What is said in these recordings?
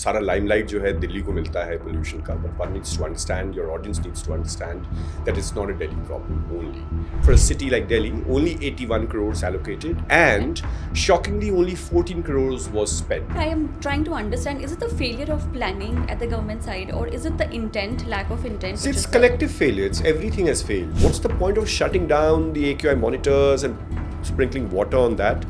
सारा लाइमलाइट जो है दिल्ली को मिलता है पोल्यूशन का, but one needs to understand, your audience needs to understand that it's not a Delhi problem only. For a city like Delhi, only 81 crores allocated, and shockingly only 14 crores was spent. I am trying to understand, is it the failure of planning at the government side, or is it the intent, lack of intent? See, it's collective failure. It's everything has failed. What's the point of shutting down the AQI monitors and sprinkling water on that?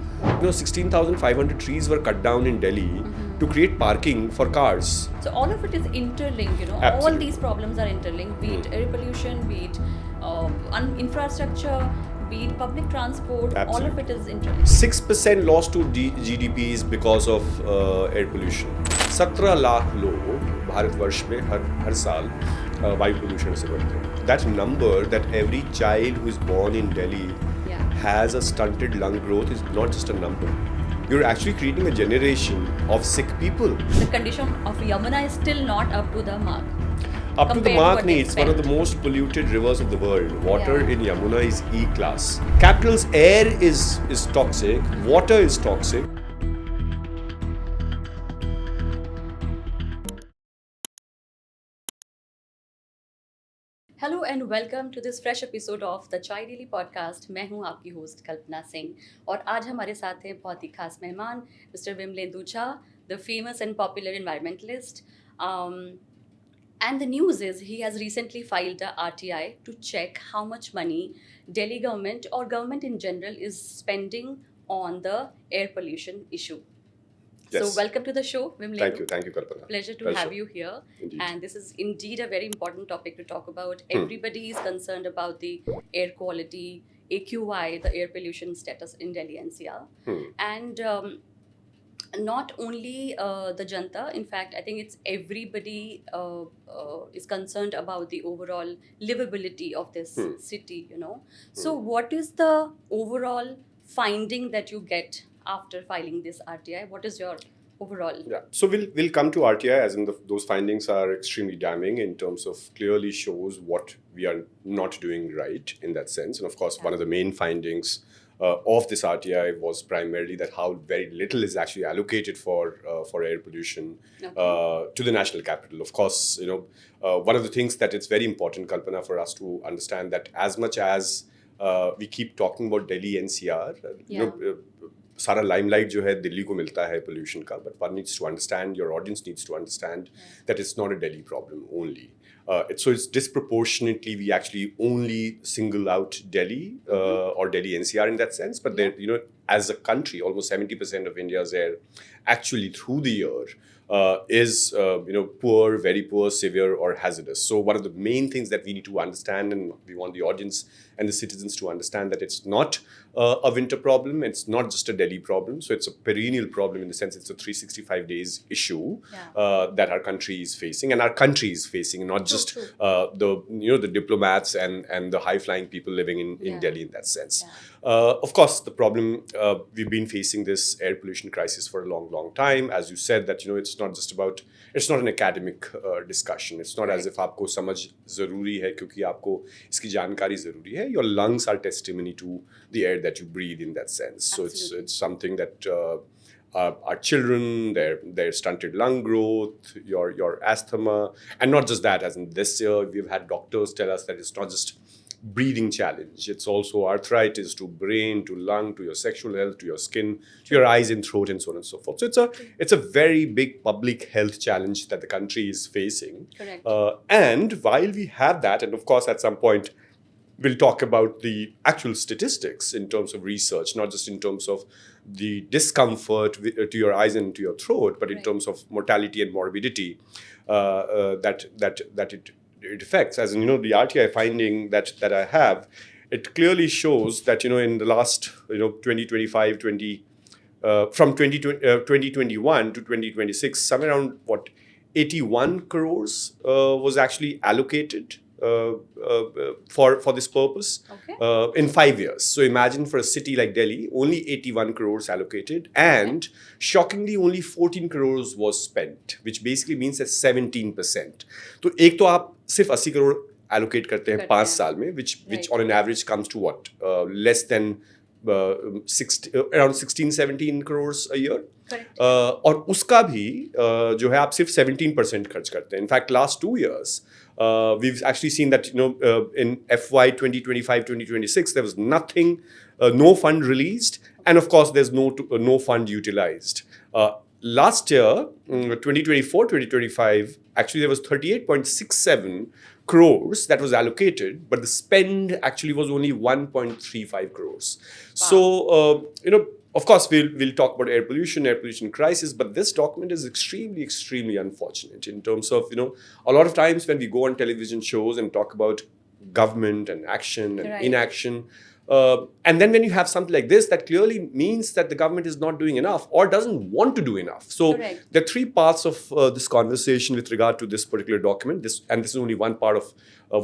16,500 trees were cut down in Delhi to create parking for cars. So all of it is interlinked, Absolutely. All these problems are interlinked, be it air pollution, be it infrastructure, be it public transport. Absolutely. All of it is interlinked. 6% loss to GDP is because of air pollution. 17 lakh लोग भारतवर्ष में हर साल वायु प्रदूषण से मरते हैं. That number, that every child who is born in Delhi has a stunted lung growth is not just a number. You're actually creating a generation of sick people. The condition of Yamuna is still not up to the mark. Up to the mark, it's one of the most polluted rivers of the world. Water in Yamuna is E class. Capital's air is toxic. Water is toxic. Hello and welcome to this fresh episode of the Chai Daily podcast. मैं हूँ आपकी host कल्पना सिंह और आज हमारे साथ हैं बहुत ही खास मेहमान mister Vimalendu Jha, the famous and popular environmentalist. And the news is he has recently filed a RTI to check how much money Delhi government or government in general is spending on the air pollution issue. Yes. So welcome to the show, Vimlendu. Thank you, Kalpana. Pleasure to have you here. Indeed. And this is indeed a very important topic to talk about. Everybody is concerned about the air quality, AQI, the air pollution status in Delhi NCR. And not only the Janta, in fact, I think it's everybody is concerned about the overall livability of this city, So what is the overall finding that you get after filing this RTI? What is your overall? Yeah, so we'll come to RTI, as in those findings are extremely damning in terms of clearly shows what we are not doing right in that sense. And of course, one of the main findings of this RTI was primarily that how very little is actually allocated for air pollution to the national capital. Of course, one of the things that it's very important, Kalpana, for us to understand that as much as we keep talking about Delhi NCR, सारा limelight जो है दिल्ली को मिलता है pollution का, but one needs to understand, your audience needs to understand that it's not a Delhi problem only. So it's disproportionately we actually only single out Delhi or Delhi NCR in that sense, but there, as a country, almost 70% of India's air actually through the year is poor, very poor, severe, or hazardous. So one of the main things that we need to understand, and we want the audience and the citizens to understand, that it's not a winter problem, it's not just a Delhi problem. So it's a perennial problem in the sense it's a 365 days issue that our country is facing, and our country is facing, not just the diplomats and the high-flying people living in Delhi in that sense. Of course, the problem, we've been facing this air pollution crisis for a long, long time. As you said, that it's not just about, it's not an academic discussion. It's not as if आपको समझ ज़रूरी है क्योंकि आपको इसकी जानकारी ज़रूरी है. Your lungs are testimony to the air that you breathe in that sense. Absolutely. So it's something that our children, their stunted lung growth, your asthma, and not just that. As in this year, we've had doctors tell us that it's not just breathing challenge. It's also arthritis to brain, to lung, to your sexual health, to your skin, to your eyes and throat, and so on and so forth. So it's a very big public health challenge that the country is facing. Correct. And while we have that, and of course at some point we'll talk about the actual statistics in terms of research, not just in terms of the discomfort to your eyes and to your throat, but in terms of mortality and morbidity that it affects. As in, the RTI finding that I have, it clearly shows that, in the last, 2025, from 2021 to 2026, somewhere around, 81 crores was actually allocated for this purpose in 5 years. So imagine for a city like Delhi, only 81 crores allocated, and shockingly only 14 crores was spent, which basically means that 17%. तो एक तो आप सिर्फ 80 crore allocate करते हैं 5 साल में, which on an average comes to what? Less than around 16-17 crores a year. Correct. और उसका भी जो है आप सिर्फ 17% खर्च करते हैं. In fact, last 2 years, we've actually seen that in FY 2025-2026 there was nothing, no fund released, and of course there's no fund utilized. Last year, 2024-2025, actually there was 38.67 crores that was allocated, but the spend actually was only 1.35 crores. Wow. So, of course, we'll talk about air pollution crisis, but this document is extremely, extremely unfortunate in terms of, a lot of times when we go on television shows and talk about government and action and Right. inaction, and then when you have something like this, that clearly means that the government is not doing enough or doesn't want to do enough. So Correct. there are 3 parts of this conversation with regard to this particular document. This is only one part of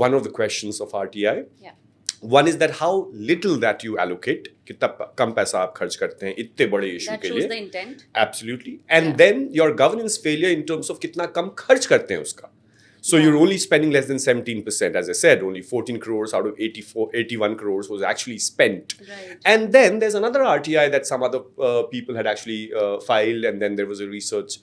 one of the questions of RTI. Yeah. One is that how little that you allocate, कितना कम पैसा आप खर्च करते हैं इतने बड़े issue That के shows लिए. the intent. Absolutely. And then your governance failure in terms of कितना कम खर्च करते हैं उसका. So you're only spending less than 17%. As I said, only 14 crores out of 81 crores was actually spent. Right. And then there's another RTI that some other people had actually filed, and then there was a research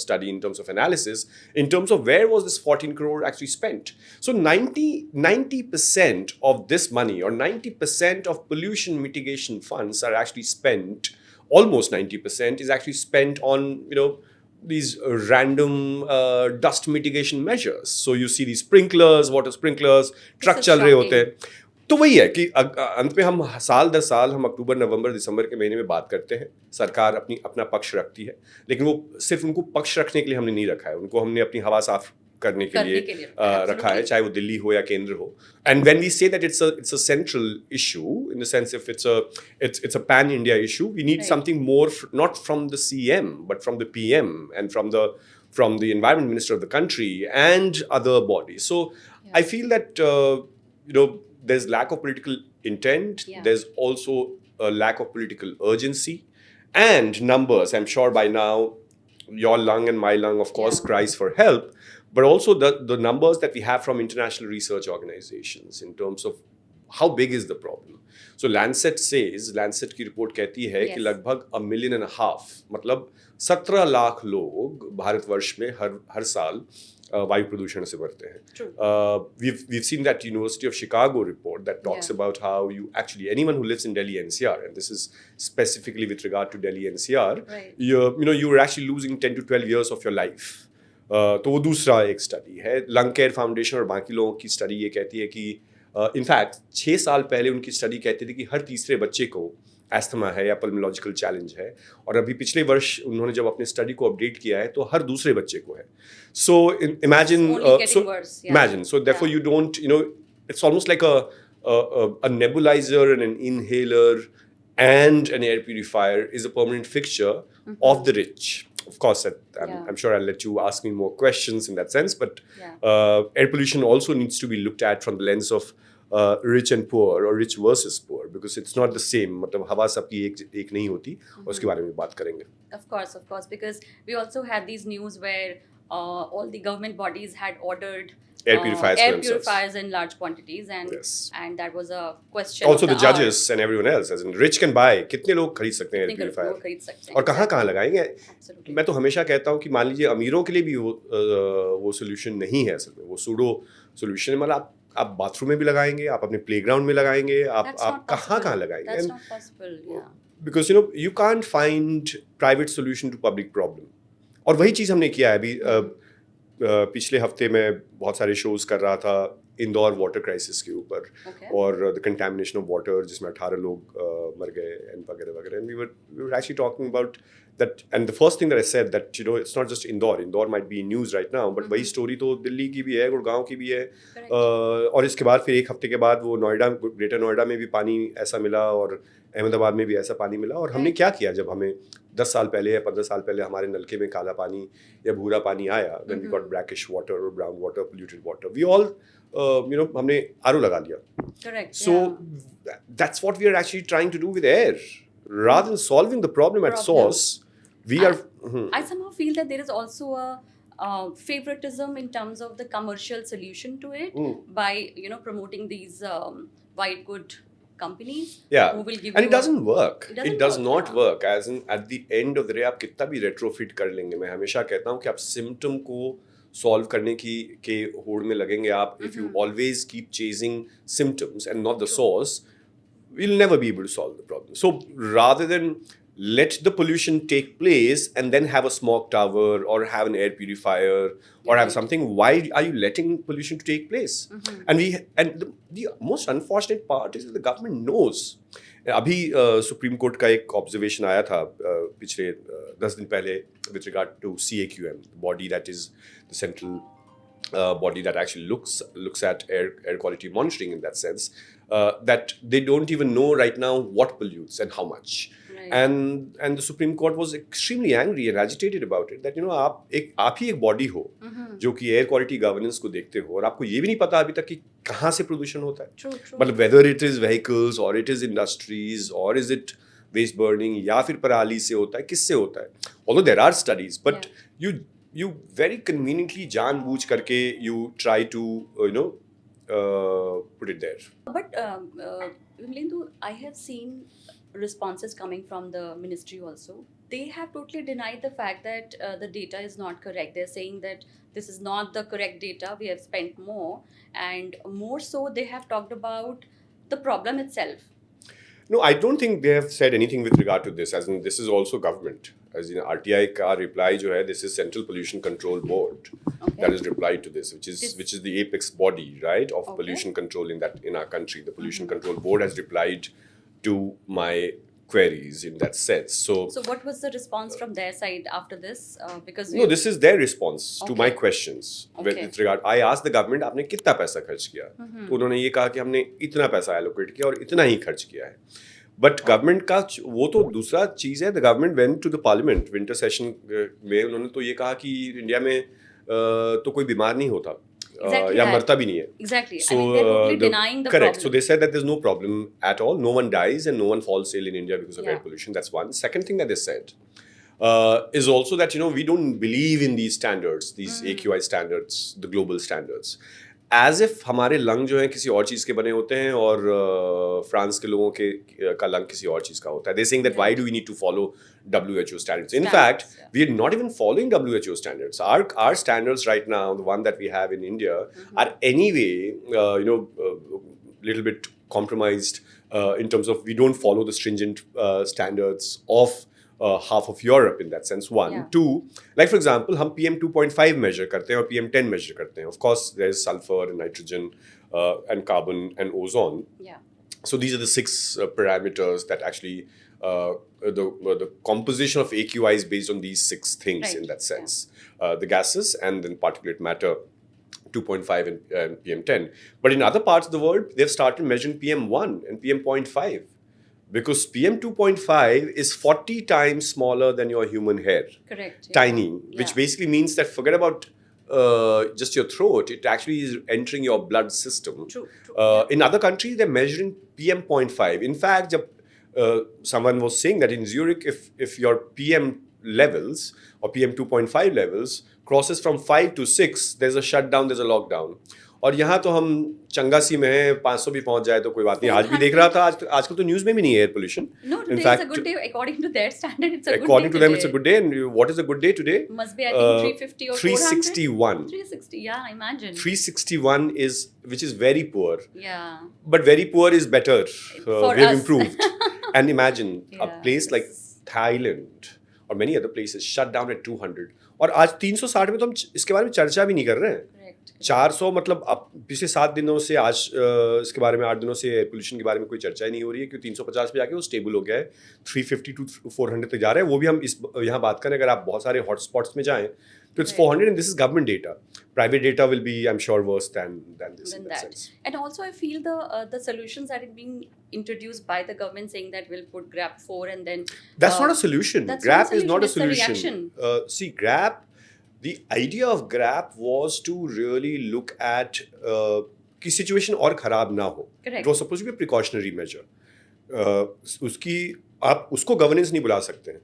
study in terms of analysis, in terms of where was this 14 crore actually spent. So 90% of this money, or 90% of pollution mitigation funds are actually spent, almost 90% is actually spent on, these random dust mitigation measures. So you see these sprinklers, water sprinklers, truck is चल रहे होते shocking. हैं. तो वही है कि अंत में हम साल दर साल हम अक्टूबर, नवंबर, दिसंबर के महीने में बात करते हैं. सरकार अपना पक्ष रखती है, लेकिन वो सिर्फ उनको पक्ष रखने के लिए हमने नहीं रखा है. उनको हमने अपनी हवा साफ करने के लिए रखा है, चाहे वो दिल्ली हो या केंद्र हो. And when we say that it's a central issue, in the sense if it's a pan India issue, we need Right. something more not from the CM but from the PM and from the environment minister of the country and other bodies. So I feel that there's lack of political intent. Yeah. There's also a lack of political urgency and numbers. I'm sure by now your lung and my lung, of course, Yeah. cries for help. But also the numbers that we have from international research organizations in terms of how big is the problem. So Lancet की report कहती है कि Yes. लगभग 1.5 million, मतलब 17 लाख लोग भारतवर्ष में हर साल वायु प्रदूषण से मरते हैं. True. We've seen that University of Chicago report that talks Yeah. about how anyone who lives in Delhi NCR, and this is specifically with regard to Delhi NCR, Right. you're actually losing 10 to 12 years of your life. तो वो दूसरा एक study है. Lung care foundation और बाकी लोगों की study ये कहती है कि इनफैक्ट 6 साल पहले उनकी स्टडी कहती थी कि हर तीसरे बच्चे को एस्थमा है या पल्मोलॉजिकल चैलेंज है, और अभी पिछले वर्ष उन्होंने जब अपने स्टडी को अपडेट किया है तो हर दूसरे बच्चे को है. So imagine so therefore you don't it's almost like a nebulizer and an inhaler and an air purifier is a permanent fixture of the rich. Of course, I'm sure I'll let you ask me more questions in that sense, but air pollution also needs to be looked at from the lens of rich and poor, or rich versus poor, because it's not the same. मतलब हवा सबकी एक नहीं होती, और उसके बारे में बात करेंगे. Of course, because we also had these news where all the government bodies had ordered air purifiers in large quantities, and Yes. and that was a question. Also of the judges and everyone else, as in rich can buy. कितने लोग खरीद सकते हैं air कितने purifier? लोग खरीद सकते हैं? और कहाँ लगाएंगे? Absolutely. मैं तो हमेशा कहता हूँ कि मान लीजिए अमीरों के लिए भी वो सोल्यूशन नहीं है असल में. वो सूडो सोल्यूशन है. मतलब आप बाथरूम में भी लगाएंगे, आप अपने प्लेग्राउंड में लगाएंगे, आप कहाँ लगाएंगे? That's not possible. Yeah. Because you can't find private solution to public problem. और वही चीज़ हमने किया है अभी. पिछले हफ्ते मैं बहुत सारे शोज कर रहा था इंदौर वाटर क्राइसिस के ऊपर, और द कंटामिनेशन ऑफ वाटर, जिसमें 18 लोग मर गए एंड वगैरह वगैरह. And we were actually talking about that. And the first thing that I said that it's not just Indore might be news right now, but वही स्टोरी तो दिल्ली की भी है, गुड़गांव की भी है. और इसके बाद फिर एक हफ्ते के बाद वो ग्रेटर नोएडा में भी पानी ऐसा मिला, और अहमदाबाद में भी ऐसा पानी मिला. और हमने क्या किया, जब हमें 10 साल पहले या 15 साल पहले हमारे नलके में काला पानी या भूरा पानी आया, when we got brackish water or brown water, polluted water, we all हमने आरओ लगा लिया. Correct. So that's what we are actually trying to do with air, rather than solving the problem at source. We are. I somehow feel that there is also a favoritism in terms of the commercial solution to it by promoting these white good companies Yeah, who will give and you it doesn't work. It doesn't It does work, not yeah. work. As in, at the end of the day, आप कितना भी retrofit कर लेंगे, मैं हमेशा कहता हूँ कि आप symptom को solve करने की के होड़ में लगेंगे आप. If you always keep chasing symptoms and not the source, we'll never be able to solve the problem. So rather than let the pollution take place and then have a smog tower or have an air purifier or have Right. something, why are you letting pollution to take place? And the most unfortunate part is that the government knows. अभी supreme court का एक observation आया था पिछले 10 दिन पहले with regard to CAQM, the body that is the central body that actually looks at air quality monitoring in that sense, that they don't even know right now what pollutes and how much. Right. And the Supreme Court was extremely angry and agitated about it, that आप ही एक body हो जो कि air quality governance को देखते हो और आपको ये भी नहीं पता अभी तक कि कहाँ से प्रदूषण होता है. True, true. मतलब whether it is vehicles or it is industries or is it waste burning या फिर पराली से होता है, किससे होता है. Although there are studies, but you very conveniently जानबूझ करके you try to put it there. But Vimlendu, I have seen responses coming from the ministry also. They have totally denied the fact that the data is not correct. They're saying that this is not the correct data. We have spent more, and more so, they have talked about the problem itself. No, I don't think they have said anything with regard to this. As in, this is also government. As in, RTI का reply जो है, this is Central Pollution Control Board that is replied to this, which is the apex body, right, of pollution control in our country. The Pollution Control Board has replied to my queries in that sense. So what was the response from their side after this? Because no, this is their response to my questions with regard. I asked the government, आपने कितना पैसा खर्च किया? तो उन्होंने ये कहा कि हमने इतना पैसा allocate किया और इतना ही खर्च किया है. But government का वो तो दूसरा चीज़ है. The government went to the parliament winter session में उन्होंने तो ये कहा कि इंडिया में तो कोई बीमार नहीं होता. या मरता भी नहीं है. Exactly. So, I mean, they're totally denying the correct. problem. So they said that there's no problem at all. No one dies and no one falls ill in India because of air pollution. That's one. Second thing that they said is also that we don't believe in these standards, these AQI standards, the global standards. As if हमारे lung जो हैं किसी और चीज़ के बने होते हैं और फ्रांस के लोगों का लंग किसी और चीज़ का होता है. They're saying that why do we need to follow WHO standards? In fact, we are not even following WHO standards. Our standards right now, the one that we have in India, are anyway, little bit compromised in terms of we don't follow the stringent standards of half of Europe in that sense. One. Two, like for example, हम PM 2.5 measure करते हैं और PM 10 measure करते हैं. Of course, there's sulfur and nitrogen and carbon and ozone. Yeah. So these are the 6 parameters that actually the composition of AQI is based on these 6 things in that sense. The gases and then particulate matter, 2.5 and PM 10. But in other parts of the world, they've started measuring PM 1 and PM 0.5. Because PM 2.5 is 40 times smaller than your human hair. Correct. Tiny, which basically means that forget about just your throat, it actually is entering your blood system. True. In other countries, they're measuring PM 0.5. In fact, someone was saying that in Zurich, if your PM levels or PM 2.5 levels crosses from 5 to 6, there's a shutdown, there's a lockdown. और यहाँ तो हम चंगासी में हैं, 500 भी पहुँच जाए तो कोई बात नहीं. आज भी देख रहा था, आजकल तो न्यूज़ में भी नहीं है air pollution. No, today is a good day. According to their standard, it's a good day. According to them, it's a good day. And what is a good day today? Must be, I think, 350 or 361. 360, yeah, imagine. 361 which is very poor. Yeah. But very poor is better. For we have us. improved. And imagine a place like Yes. Thailand or many other places shut down at 200. और आज 360 में तो हम इसके बारे में चर्चा भी नहीं कर रहे हैं. Correct. 400 मतलब अब पिछले 7 दिनों से आज इसके बारे में 8 दिनों से एयर पोल्यूशन के बारे में कोई चर्चा ही नहीं हो रही है क्योंकि 350 पे जाके वो स्टेबल हो गया है. 350 टू 400 तक जा रहा है. वो भी हम यहाँ बात करें अगर आप बहुत सारे हॉटस्पॉट्स में जाएं तो it's 400 and this is government data. Private data will be, I'm sure, worse than this in that sense. And also I feel the solutions that are being introduced by the government saying that we'll put GRAP 4 and then... That's not a solution. That's GRAP not a is not a solution, solution. it's a reaction. See, GRAP, the idea of GRAP was to really look at कि situation और खराब ना हो. Correct. It was supposed to be a precautionary measure. उसकी आप उसको governance नहीं बुला सकते हैं.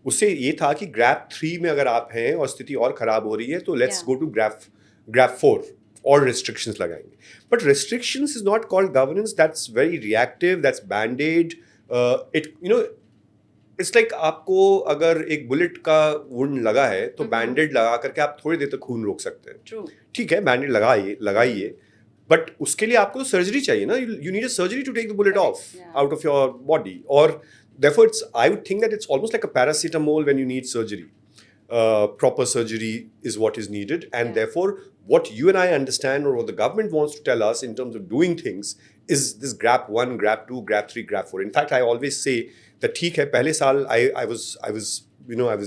उससे ये था कि GRAP 3 में अगर आप हैं और स्थिति और खराब हो रही है तो let's go to GRAP 4. और restrictions लगाएंगे. But restrictions is not called governance. That's very reactive. That's band-aid. It's like आपको अगर एक बुलेट का वुंड लगा है तो बैंडेड लगा करके आप थोड़ी देर तक खून रोक सकते हैं. True. ठीक है, बैंडेड लगाइए, बट उसके लिए आपको सर्जरी चाहिए ना. You need a surgery to take the bullet off out of your body. Or therefore, I would think that it's almost like a paracetamol when you need surgery. Proper surgery is what is needed, and therefore, what you and I understand, or what the government wants to tell us in terms of doing things, is this GRAP 1, GRAP 2, GRAP 3, GRAP 4. In fact, I always say that ठीक है, पहले साल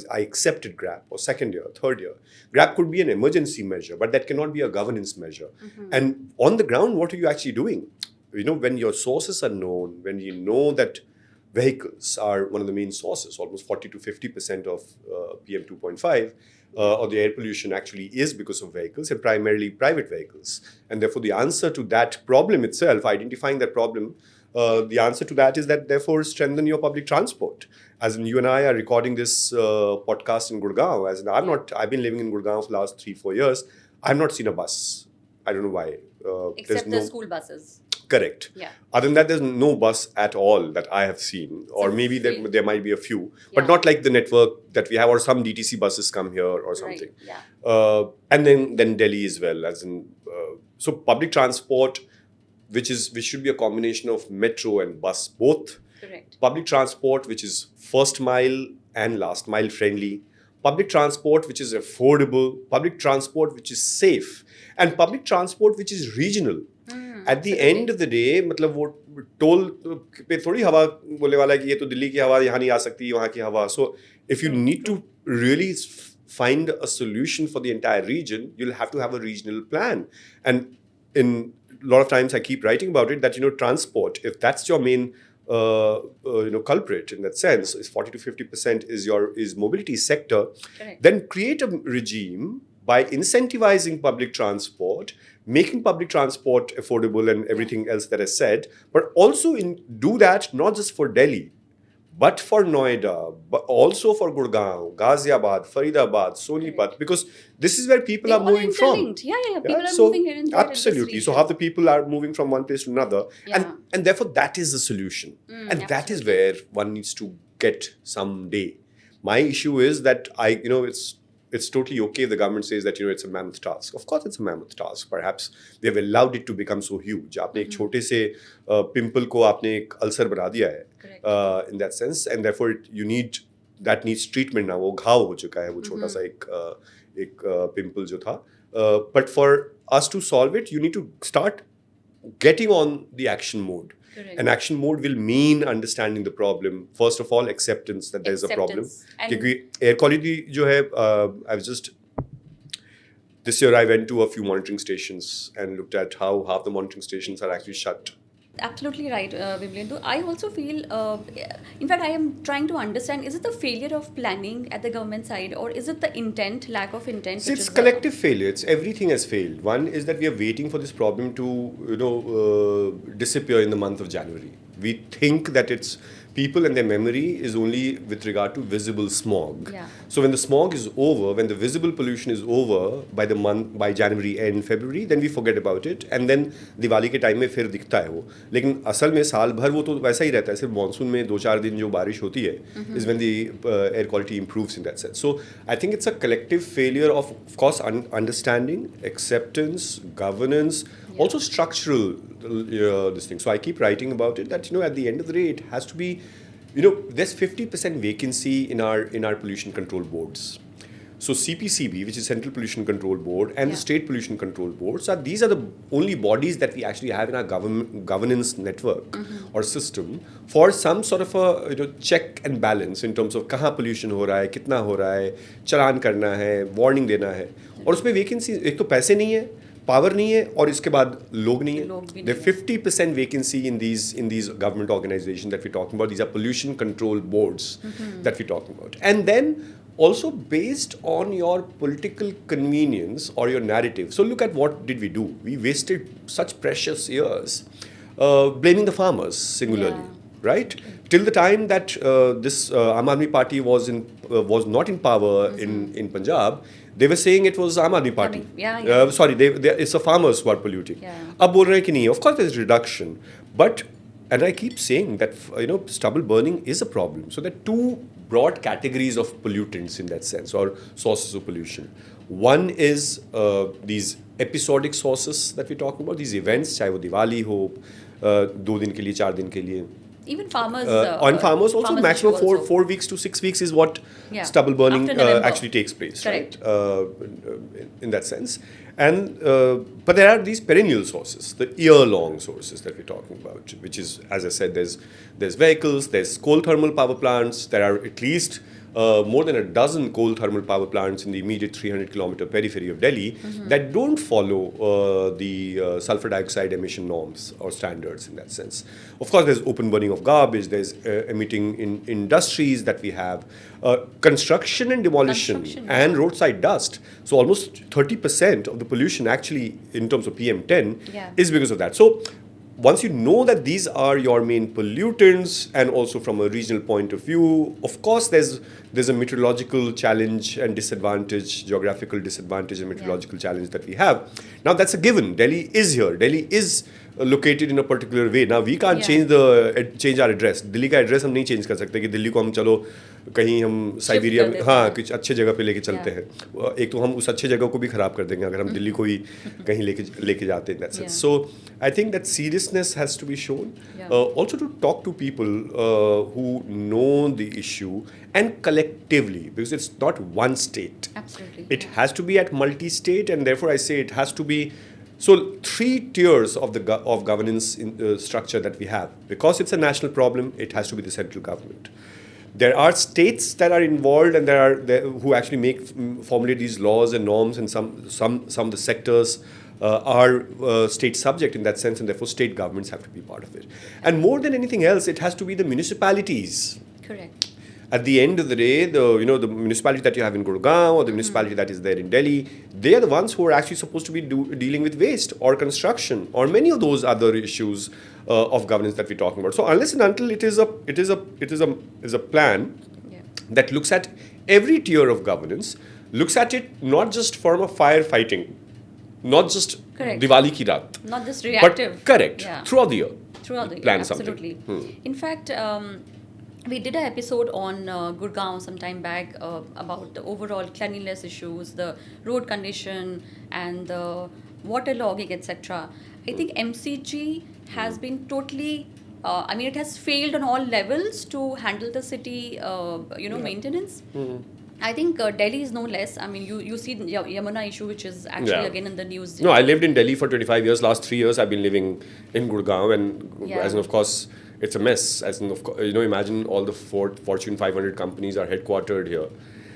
I accepted GRAP, or second year, third year. GRAP could be an emergency measure, but that cannot be a governance measure. And on the ground, what are you actually doing? When your sources are known, when you know that vehicles are one of the main sources, almost 40 to 50% of PM 2.5, or the air pollution actually is because of vehicles, and primarily private vehicles. And therefore, the answer to that problem itself, identifying that problem, the answer to that is that therefore strengthen your public transport. As in, you and I are recording this podcast in Gurgaon. As in, I've been living in Gurgaon for the last 3-4 years. I've not seen a bus. I don't know why. Except the school buses. Correct. Yeah. Other than that, there's no bus at all that I have seen. Or maybe there might be a few. But not like the network that we have, or some DTC buses come here or something. Right. Yeah. And then Delhi as well. As in, so public transport, which should be a combination of metro and bus both. Correct. Public transport, which is first mile and last mile friendly. Public transport, which is affordable. Public transport, which is safe. And public transport, which is regional. At the end of the day, मतलब वो toll पे थोड़ी हवा बोलने वाला है कि ये तो दिल्ली की हवा यहाँ नहीं आ सकती, वहाँ की हवा. So if you need to really find a solution for the entire region, you'll have to have a regional plan. And in a lot of times I keep writing about it that transport, if that's your main culprit in that sense, is 40 to 50% is mobility sector. Correct. Then create a regime by incentivizing public transport, making public transport affordable and everything else that I said, but also do that not just for Delhi, but for Noida, but also for Gurgaon, Ghaziabad, Faridabad, Sonipat, because this is where people are moving from. Yeah. People are moving here and there. Absolutely. So half the people are moving from one place to another. Yeah. And therefore that is the solution. And that is where one needs to get someday. My issue is that it's totally okay if the government says that it's a mammoth task. Of course, it's a mammoth task. Perhaps we have allowed it to become so huge. आपने एक छोटे से pimple को आपने एक ulcer बना दिया है, in that sense, and therefore that needs treatment now. वो घाव हो चुका है, वो छोटा सा एक pimple जो था. But for us to solve it, you need to start getting on the action mode. Correct. And action mode will mean understanding the problem. First of all, acceptance that there is a problem. क्योंकि air quality जो है, this year I went to a few monitoring stations and looked at how half the monitoring stations are actually shut. Absolutely right, Vimlendu. I also feel, in fact, I am trying to understand, is it the failure of planning at the government side, or is it the intent, lack of intent? See, it's collective failure. Everything has failed. One is that we are waiting for this problem to, disappear in the month of January. We think that it's people and their memory is only with regard to visible smog. Yeah. So when the smog is over, when the visible pollution is over by January end, February, then we forget about it, and then Diwali के time में फिर दिखता है वो. लेकिन असल में साल भर वो तो वैसा ही रहता है. सिर्फ मानसून में 2-4 दिन जो बारिश होती है, is when the air quality improves in that sense. So I think it's a collective failure of course, understanding, acceptance, governance, also structural this thing. So I keep writing about it that at the end of the day it has to be, there's 50% vacancy in our pollution control boards. So CPCB, which is Central Pollution Control Board, and the State Pollution Control Boards, these are the only bodies that we actually have in our governance network or system for some sort of a check and balance in terms of कहाँ pollution हो रहा है, कितना हो रहा है, चालान करना है, warning देना है. और उसमें vacancy एक तो पैसे नहीं है, पावर नहीं है, और इसके बाद लोग नहीं है. There are 50% vacancy in these government organizations that we're talking about. These are pollution control boards that we're talking about. And then also based on your political convenience or your narrative. So look at what did we do. We wasted such precious years blaming the farmers singularly, right? Till the time that this Aam Aadmi Party was not in power in Punjab, they were saying it was Aam Aadmi Party. Sorry, it's the farmers who are polluting. अब बोल रहे हैं कि नहीं. Of course, there's reduction, but and I keep saying that stubble burning is a problem. So there are two broad categories of pollutants in that sense, or sources of pollution. One is these episodic sources that we're talking about, these events, चाहे वो दिवाली हो, 2 दिन के लिए, 4 दिन के लिए. Even farmers. On farmers also, maximum 4 weeks to 6 weeks is what stubble burning actually takes place. Correct. Right? In that sense. And but there are these perennial sources, the year-long sources that we're talking about, which is, as I said, there's vehicles, there's coal thermal power plants. There are at least more than a dozen coal thermal power plants in the immediate 300-kilometer periphery of Delhi that don't follow the sulfur dioxide emission norms or standards in that sense. Of course, there's open burning of garbage, there's emitting in industries that we have, construction and demolition, and roadside dust. So almost 30% of the pollution actually in terms of PM10 is because of that. So once you know that these are your main pollutants, and also from a regional point of view, of course there's a meteorological challenge and disadvantage, geographical disadvantage and meteorological challenge that we have. Now that's a given. Delhi is here. Delhi is located in a particular way. Now we can't change our address. Delhi का address हम नहीं change कर सकते कि दिल्ली को हम चलो कहीं हम साइबेरिया में कुछ अच्छे जगह पे लेके चलते हैं. एक तो हम उस अच्छे जगह को भी खराब कर देंगे अगर हम दिल्ली को ही कहीं लेके जाते हैं. That's it. So I think that seriousness has to be shown. Also to talk to people who know the issue, and collectively, because it's not one state. Absolutely. It has to be at multi-state, and therefore I say it has to be. So 3 tiers of governance structure that we have. Because it's a national problem, it has to be the central government. There are states that are involved, and who actually formulate these laws and norms, and some of the sectors are state subject in that sense, and therefore state governments have to be part of it. And more than anything else, it has to be the municipalities. Correct. At the end of the day, the municipality that you have in Gurgaon, or the municipality that is there in Delhi, they are the ones who are actually supposed to be dealing with waste or construction or many of those other issues of governance that we're talking about. So unless and until it is a plan that looks at every tier of governance, looks at it not just from a firefighting, not just Diwali ki raat, not just reactive, but correct throughout the year. Plan absolutely. something. In fact, we did an episode on Gurgaon some time back about the overall cleanliness issues, the road condition, and the waterlogging, etc. I think MCG has been totally, it has failed on all levels to handle the city, maintenance. I think Delhi is no less. I mean, you see the Yamuna issue, which is actually again in the news. No, I lived in Delhi for 25 years. Last 3 years, I've been living in Gurgaon, and as in, of course, it's a mess. As in, of course, imagine all the Fortune 500 companies are headquartered here,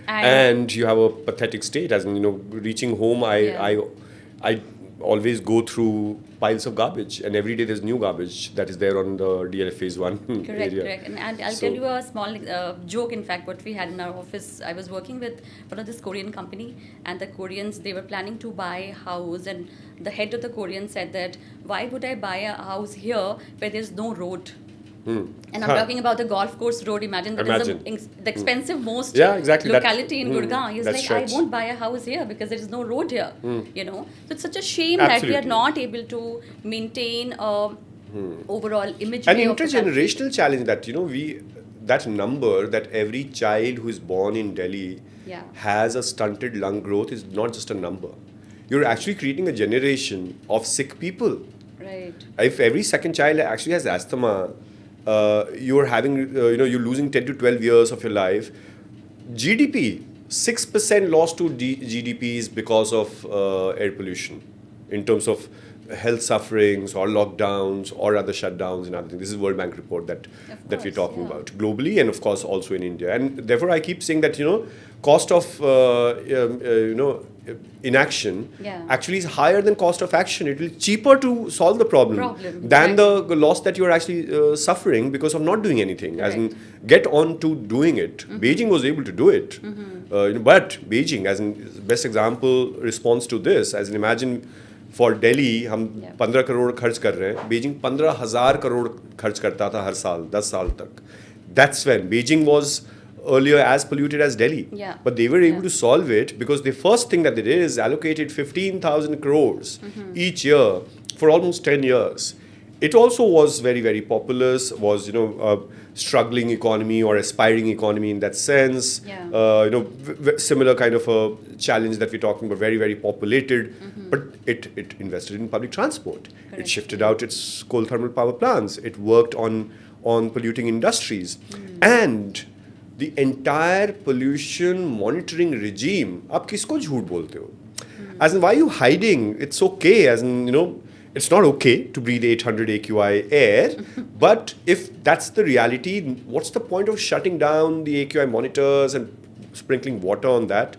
and you have a pathetic state. As in, reaching home, I always go through piles of garbage, and every day there's new garbage that is there on the DLF Phase 1 area. Correct. And I'll tell you a small joke, in fact, what we had in our office. I was working with one of this Korean company, and the Koreans, they were planning to buy a house, and the head of the Korean said that, why would I buy a house here where there's no road? And I'm talking about the golf course road. Imagine that is the expensive most locality in Gurgaon. He's like, I won't buy a house here because there is no road here. So it's such a shame that we are not able to maintain overall imagery. An intergenerational challenge that that number that every child who is born in Delhi has a stunted lung growth is not just a number. You're actually creating a generation of sick people. Right. If every second child actually has asthma, you're having, you're losing 10 to 12 years of your life. GDP, 6% loss to GDP is because of air pollution in terms of health sufferings or lockdowns or other shutdowns and other things. This is World Bank report that we're talking about globally, and of course also in India. And therefore I keep saying that, cost of, inaction actually is higher than cost of action. It will be cheaper to solve the problem than the loss that you're actually suffering because of not doing anything. As in, get on to doing it. Beijing was able to do it. But Beijing, as in best example, response to this, as in imagine for Delhi, हम 15 करोड़ खर्च कर रहे हैं. Beijing 15,000 crore खर्च करता था हर साल, 10 साल तक. That's when Beijing was earlier as polluted as Delhi. Yeah. But they were able Yeah. to solve it because the first thing that they did is allocated 15,000 crores each year for almost 10 years. It also was very, very populous, was, a struggling economy or aspiring economy in that sense. Yeah. Similar kind of a challenge that we're talking about, very, very populated. But it invested in public transport. Correct. It shifted out its coal thermal power plants. It worked on polluting industries. And the entire pollution monitoring regime, आप किसको झूठ बोलते हो? As in, why are you hiding? It's okay, as in, it's not okay to breathe 800 AQI air, but if that's the reality, what's the point of shutting down the AQI monitors and sprinkling water on that?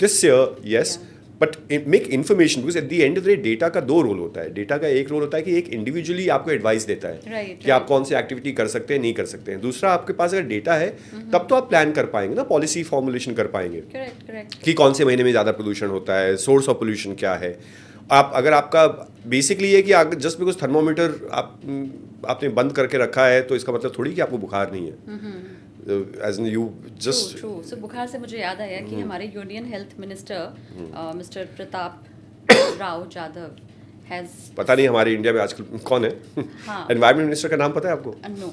This year, yes, but make information, because at the end of the day, data का दो role होता है. Data का एक role होता है कि एक individually आपको एडवाइस देता है कि आप कौन सी एक्टिविटी कर सकते हैं, नहीं कर सकते हैं. दूसरा, आपके पास अगर डेटा है तब तो आप प्लान कर पाएंगे ना, पॉलिसी फॉर्मुलेशन कर पाएंगे. करेक्ट. कि कौन से महीने में ज़्यादा पोल्यूशन होता है, सोर्स ऑफ पोल्यूशन क्या है. अगर आपका बेसिकली ये कि जस्ट बिकॉज थर्मोमीटर आपने बंद करके रखा है तो इसका मतलब थोड़ी कि आपको बुखार नहीं है. As in you just true. So बुखार से मुझे याद आया कि हमारे union health minister mister Pratap Rao Jadhav has, पता नहीं हमारे इंडिया में आजकल कौन है. एनवायरमेंट मिनिस्टर का नाम पता है आपको? No,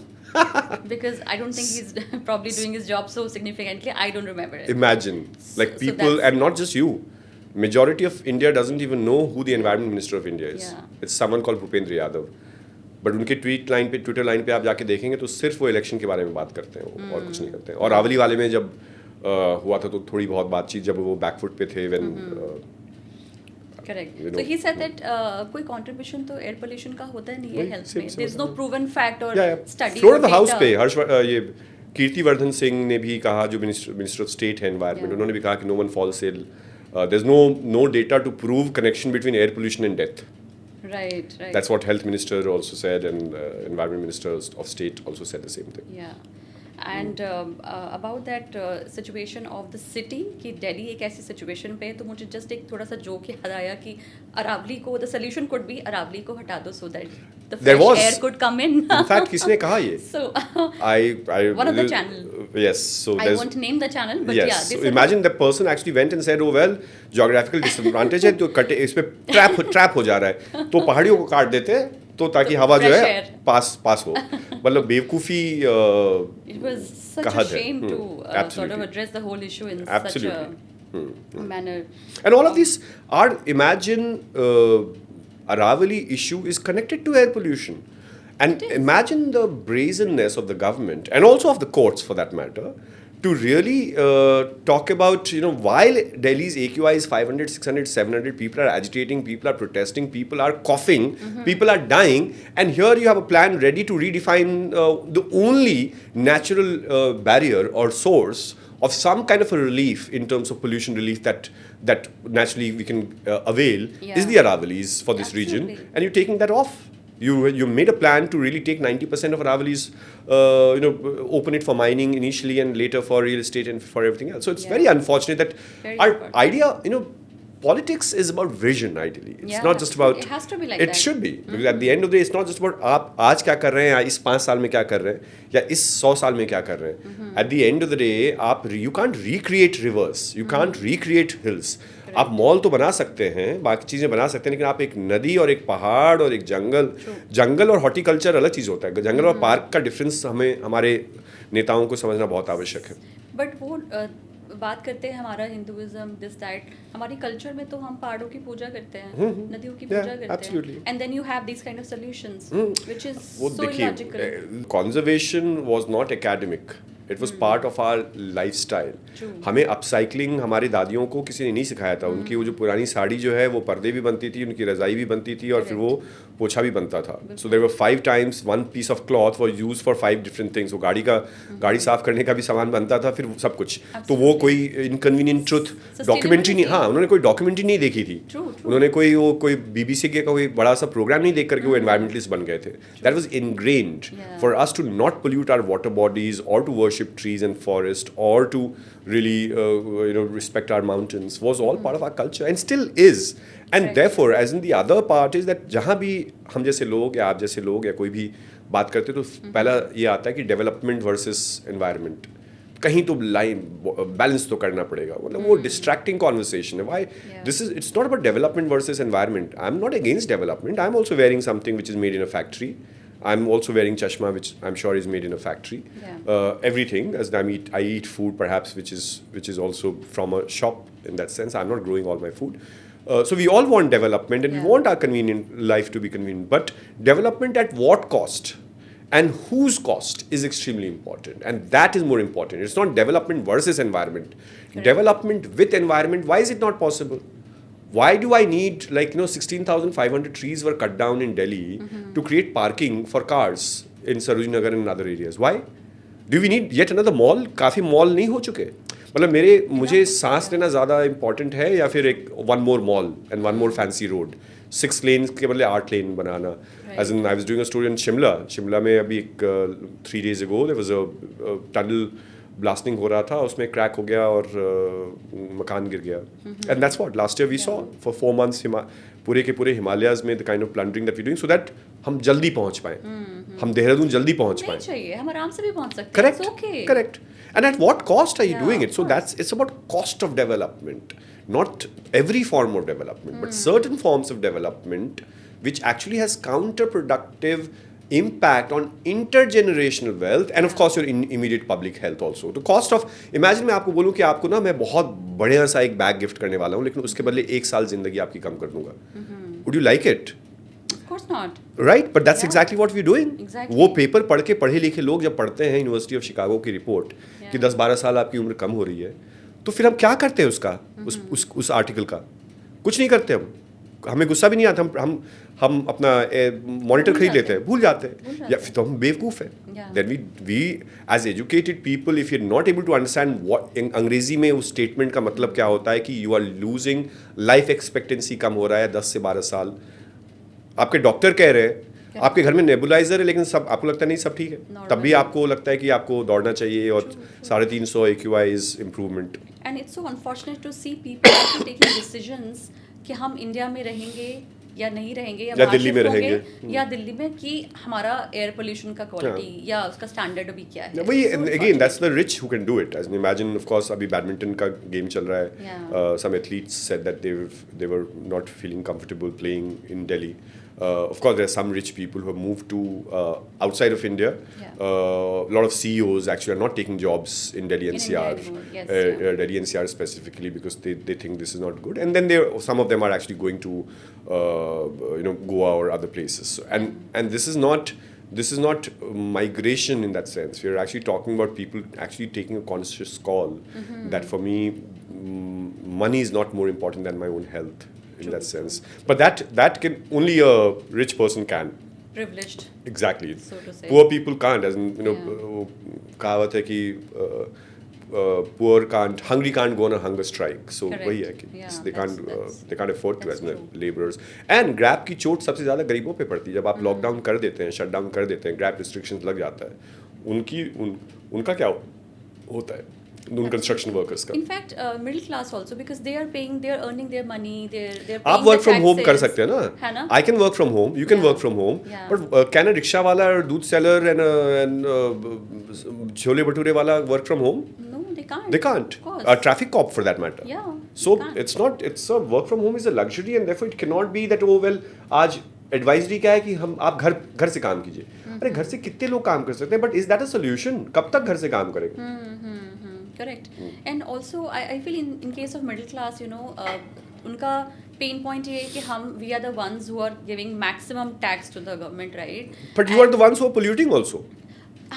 because I don't think he's probably doing his job so significantly. I don't remember it. Imagine, like So people, that's- and not just you. Majority of India doesn't even know who the environment minister of India is. Yeah. It's someone called Bhupendra Yadav. But उनके Twitter line पे आप जाके देखेंगे तो सिर्फ वो election के बारे में बात करते हैं वो, और कुछ नहीं करते हैं. और रावली वाले में जब हुआ था तो थोड़ी बहुत बातचीत, जब वो बैकफुट पे थे when. Correct. So he said that कोई कंट्रीब्यूशन तो एयर पोल्यूशन का होता नहीं है हेल्थ में. There is no proven fact और study. Floor of the house पे ये कीर्तिवर्धन सिंह ने भी कहा, जो मिनिस्टर ऑफ स्टेट है एनवायरनमेंट, उन्होंने भी कहा कि no one falls ill. There is no data to prove connection between air pollution and death. Right. That's what health minister also said, and environment minister of state also said the same thing. Yeah. And about that situation of the city, कि दिल्ली एक ऐसी situation पे, तो मुझे just एक थोड़ा सा joke याद आया कि अरावली को, the solution could be Aravalli को हटा दो so that the fresh air could come in. In fact, किसने कहा ये? So one of the channel. Yes. So I won't name the channel, but yes. yeah. So imagine the person actually went and said, oh well, geographical disadvantage है तो कटे इसमें trap हो जा रहा है, तो पहाड़ियों को काट देते हैं तो ताकि हवा जो है पास हो. मतलब बेवकूफ़ी. It was such a shame to sort of address the whole issue in such a manner. And all of these are, imagine, Aravali issue is connected to air pollution. And imagine the brazenness of the government and also of the courts for that matter to really talk about, while Delhi's AQI is 500, 600, 700, people are agitating, people are protesting, people are coughing, people are dying, and here you have a plan ready to redefine the only natural barrier or source of some kind of a relief in terms of pollution relief that naturally we can avail is the Aravalis for this region, and you're taking that off. You made a plan to really take 90% of Aravalis, open it for mining initially and later for real estate and for everything else. So it's very unfortunate that our idea, politics is about vision ideally. It's not just about. It has to be like that. It should be. Because at the end of the day, it's not just about आप आज क्या कर रहे हैं या इस 5 साल में क्या कर रहे हैं या इस 100 साल में क्या कर रहे हैं. At the end of the day, you can't recreate rivers, you can't recreate hills. आप मॉल तो बना सकते हैं, बाकी चीज़ें बना सकते हैं, लेकिन आप एक नदी और एक पहाड़ और एक जंगल और हॉर्टिकल्चर अलग चीज़ होता है. जंगल और पार्क का डिफरेंस हमारे नेताओं को समझना बहुत आवश्यक है. बट वो बात करते हैं हमारा हिंदुइज्म दिस दैट, हमारी कल्चर में तो हम पहाड़ों की पूजा करते हैं, नदियों की पूजा करते हैं, and then you have this kind of solutions which is so illogical. Conservation was not academic, it was part of our life style. हमें अपसाइकलिंग हमारी दादियों को किसी ने नहीं सिखाया था. उनकी वो जो पुरानी साड़ी जो है वो पर्दे भी बनती थी, उनकी रज़ाई भी बनती थी और फिर वो पोछा भी बनता था. So there were 5 times 1 piece of cloth was used for 5 different things. वो गाड़ी साफ करने का भी सामान बनता था, फिर सब कुछ. तो वो कोई इनकन्वीनियंट ट्रुथ डॉक्यूमेंट्री नहीं, उन्होंने कोई डॉक्यूमेंट्री नहीं देखी थी. उन्होंने कोई BBC के कोई बड़ा सा प्रोग्राम नहीं देख करके वो एनवायरमेंटलिस्ट बन गए थे. That was ingrained for us to not pollute our water bodies और to worship trees and forest or to really respect our mountains was all part of our culture and still is. And therefore, as in the other part is that जहाँ भी हम जैसे लोग या आप जैसे लोग या कोई भी बात करते तो पहला ये आता है कि डेवलपमेंट वर्सेस एनवायरनमेंट, कहीं तो लाइन बैलेंस तो करना पड़ेगा, मतलब वो डिस्ट्रैक्टिंग कॉन्वर्सेशन है. Why this is, it's not about development versus environment. I am not against development. I am also wearing something which is made in a factory. I'm also wearing chashma, which I'm sure is made in a factory. Everything, as I eat food perhaps which is also from a shop. In that sense, I'm not growing all my food. So we all want development, and we want our convenient life to be convenient. But development at what cost, and whose cost, is extremely important, and that is more important. It's not development versus environment. Correct. Development with environment. Why is it not possible? Why do I need, 16,500 trees were cut down in Delhi to create parking for cars in Sarojini Nagar and other areas? Why? Do we need yet another mall? काफ़ी mall नहीं हो चुके? मतलब मुझे सांस लेना ज़्यादा important है, या फिर एक one more mall and one more fancy road? 6 lanes के बदले 8 lane banana. As in, I was doing a story in Shimla में अभी 3 days ago there was a tunnel blasting हो रहा था, उसमें क्रैक हो गया और मकान गिर गया. And that's what last year we saw for 4 months पूरे के पूरे हिमालयाज में the kind of plundering that we doing, so that हम जल्दी पहुंच पाए, हम देहरादून जल्दी पहुंच पाए. चाहिए हम आराम से भी पहुंच सकते हैं. Correct. And at what cost are you doing it? So that's, it's about cost of development, not every form of development, but certain forms of development which actually has counterproductive impact on intergenerational wealth and of course your immediate public health also. The cost of, imagine मैं आपको बोलूँ कि आपको ना मैं बहुत बढ़िया सा एक बैग गिफ्ट करने वाला हूँ, लेकिन उसके बदले 1 साल जिंदगी आपकी कम कर दूंगा. Would you like it? Of course not. Right, but that's exactly what we're doing. Exactly. वो पेपर पढ़े लिखे लोग जब पढ़ते हैं यूनिवर्सिटी ऑफ शिकागो की रिपोर्ट कि 10-12 साल आपकी उम्र कम हो रही है, तो फिर हम क्या करते हैं उसका, उस आर्टिकल का? कुछ नहीं करते हम. हमें गुस्सा भी नहीं आता, हम अपना मॉनिटर खरीद लेते हैं, भूल जाते हैं, या फिर तो हम बेवकूफ़ हैं. Then we as educated people, if you are not able to understand what, अंग्रेजी में उस स्टेटमेंट का मतलब क्या होता है कि you are losing, life expectancy कम हो रहा है 10 से 12 साल. आपके डॉक्टर कह रहे हैं आपके घर में नेबुलाइजर है, लेकिन सब आपको लगता है नहीं सब ठीक है, तब भी आपको लगता है कि आपको दौड़ना चाहिए और 350 AQI is improvement. And it's so unfortunate to see people taking decisions कि हम इंडिया में रहेंगे या नहीं रहेंगे, या दिल्ली में रहेंगे, या दिल्ली में, कि हमारा एयर पोल्यूशन का क्वालिटी या उसका स्टैंडर्ड अभी क्या है. वही again that's the rich who can do it. As imagine of course अभी बैडमिंटन का गेम चल रहा है. Some athletes said that they were not feeling comfortable playing in Delhi. Of course, there are some rich people who have moved to outside of India. A lot of CEOs actually are not taking jobs in Delhi NCR, Delhi NCR specifically, because they think this is not good. And then some of them are actually going to Goa or other places. And this is not migration in that sense. We are actually talking about people actually taking a conscious call that for me, money is not more important than my own health. In that sense, but that can only a rich person can. Privileged. Exactly. So to say. Poor people can't. As in, कहावत है कि hungry can't go on a hunger strike. So वही है कि they can't afford to as laborers. And GRAP की चोट सबसे ज़्यादा गरीबों पे पड़ती है. जब आप लॉकडाउन कर देते हैं, शट डाउन कर देते हैं, GRAP restrictions लग जाता है, उनका क्या होता है? construction workers का. In fact, middle class also, because they are earning their money, they're आप work from home कर सकते हैं ना? I can work from home, you can work from home, but can a rickshaw वाला, दूध seller and chole bhature वाला work from home? No, they can't. They can't. A traffic cop for that matter. Yeah. So it's a work from home is a luxury, and therefore it cannot be that आज advisory क्या है कि आप घर से काम कीजिए. अरे घर से कितने लोग काम कर सकते हैं, but is that a solution? कब तक घर से काम करेंगे? Correct. And also I feel in case of middle class, उनका pain point ये है कि we are the ones who are giving maximum tax to the government, right? But you are the ones who are polluting also.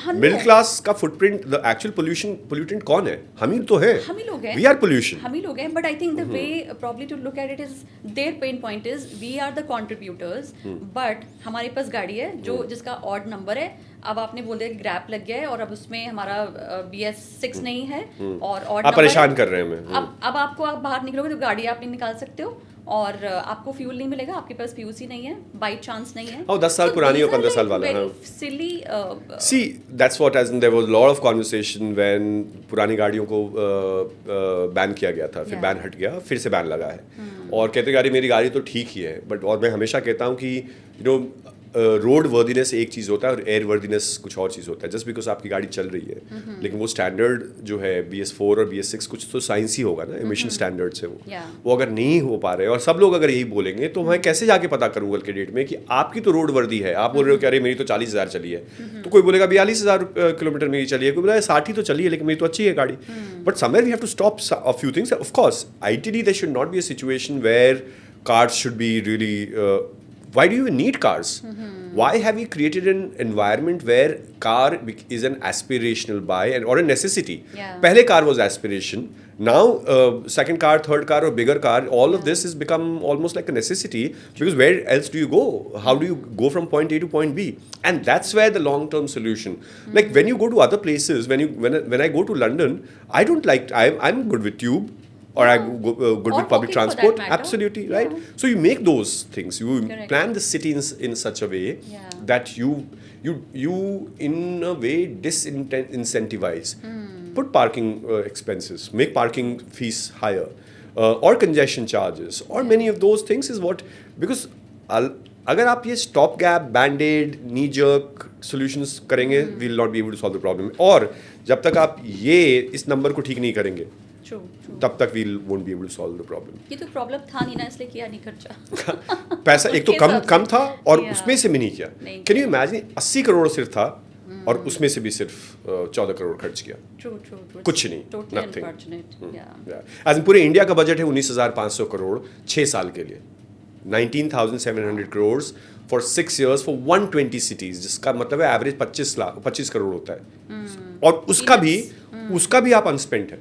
Middle class का footprint, the actual pollutant कौन है? हम ही तो है. हम ही लोग हैं. We are pollution. हम ही लोग हैं. But I think the way probably to look at it is their pain point is we are the contributors, बट हमारे पास गाड़ी है जिसका ऑड नंबर है. अब आपने बोल दिया ग्रैप लग गया है और अब उसमें हमारा BS6 नहीं है और ऑड नंबर. परेशान कर रहे हैं हमें. अब आपको आप बाहर निकलोगे तो गाड़ी आप नहीं निकाल सकते हो और आपको फ्यूल नहीं मिलेगा, आपके पास PUC नहीं है, बाई चांस नहीं है. 10 साल पुरानी और 15 साल वाला. Silly see that's what as in there was lot of conversation when पुरानी गाड़ियों को बैन किया गया था, फिर बैन हट गया, फिर से बैन लगा है. और कहते गाड़ी मेरी गाड़ी तो ठीक ही है, बट और मैं हमेशा कहता हूँ कि रोड वर्दीनेस एक चीज़ होता है और एयर वर्दीनेस कुछ और चीज़ होता है. जस्ट बिकॉज आपकी गाड़ी चल रही है, लेकिन वो स्टैंडर्ड जो है BS4 और BS6 कुछ तो साइंस ही होगा ना, एमिशन स्टैंडर्ड से वो अगर नहीं हो पा रहे और सब लोग अगर यही बोलेंगे तो मैं कैसे जाके पता करूँ कल के डेट में कि आपकी तो रोड वर्दी है, आप बोल रहे हो कि अरे मेरी तो 40,000 चली है, तो कोई बोलेगा 42,000 किलोमीटर मेरी चली है, कोई बोलेगा 60 ही तो चली है लेकिन मेरी तो अच्छी है गाड़ी. But somewhere we have to stop a few things. Of course ideally there should not be a situation where cars should be really why do you even need cars? Why have we created an environment where car is an aspirational buy and or a necessity? Pehle car was aspiration. Now second car, third car or bigger car, all of this has become almost like a necessity because where else do you go? How do you go from point A to point B? And that's where the long term solution. Like when you go to other places, when I go to London, I don't like I'm good with tube. Or I go good with public transport. Absolutely, right? So you make those things. You plan the city in such a way that you in a way disincentivize. Put parking expenses, make parking fees higher, or congestion charges, or many of those things is what because अगर आप ये stop gap, band-aid, knee-jerk solutions करेंगे, we will not be able to solve the problem. और जब तक आप ये इस नंबर को ठीक नहीं करेंगे, तब तक we won't be able to solve the problem. ये तो प्रॉब्लम था नहीं ना, इसलिए किया नहीं खर्चा. पैसा एक तो कम था और उसमें से भी नहीं किया. Can you imagine 80 करोड़ सिर्फ था और उसमें से भी सिर्फ 14 करोड़ खर्च किया. कुछ नहीं, nothing. As in पूरे इंडिया का बजट है 19,500 करोड़ 6 साल के लिए. 19,700 crores for 6 years for 120 cities, जिसका मतलब है एवरेज 25 करोड़ होता है. और उसका भी आप अनस्पेंट है.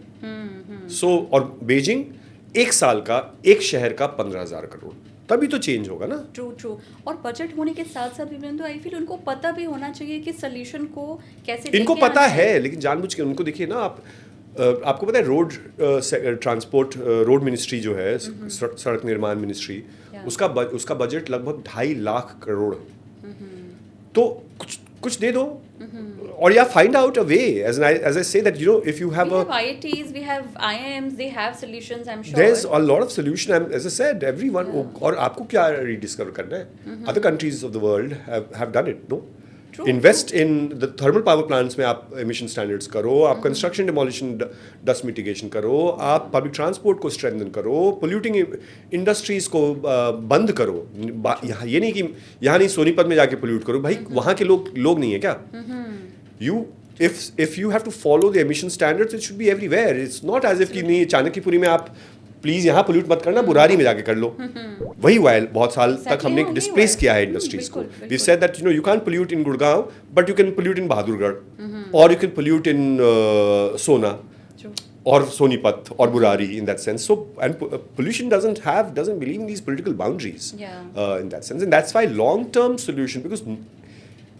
सो और बीजिंग एक साल का एक शहर का 15,000 करोड़, तभी तो चेंज होगा ना. ट्रू. और बजट होने के साथ साथ विमलेंदु आई फील उनको पता भी होना चाहिए कि सोल्यूशन को कैसे इनको पता है, लेकिन जानबूझ के उनको देखिए ना. आपको पता है रोड ट्रांसपोर्ट रोड मिनिस्ट्री जो है, सड़क निर्माण मिनिस्ट्री, उसका बजट लगभग 2.5 लाख करोड़. तो कुछ दे दो. Or find out a way. As I say that, if you have we have IITs, we have IIMs, they have solutions, I'm sure. There's a lot of solution. As I said, everyone. और आपको क्या rediscover करना है? Other countries of the world have done it, no? True. Invest in the thermal power plants में आप emission standards करो, आप construction demolition dust mitigation करो, आप public transport को strengthen करो, polluting industries को बंद करो. ये नहीं कि यहाँ नहीं सोनीपत में जाके pollute करो. भाई वहाँ के लोग नहीं है क्या? If you have to follow the emission standards, it should be everywhere. It's not as if कि नहीं चाणक्यपुरी में आप प्लीज यहाँ पोल्यूट मत करना, बुरारी में जाके कर लो. वही हुआ है बहुत साल तक हमने डिस्प्लेस किया है इंडस्ट्रीज को. We said that you can't pollute in Gurgaon but you can pollute in Bahadurgarh, और यू कैन पोल्यूट इन सोना or Sonipat or Burari in that sense. So and pollution doesn't believe in these political boundaries in that sense, and that's why long-term solution, because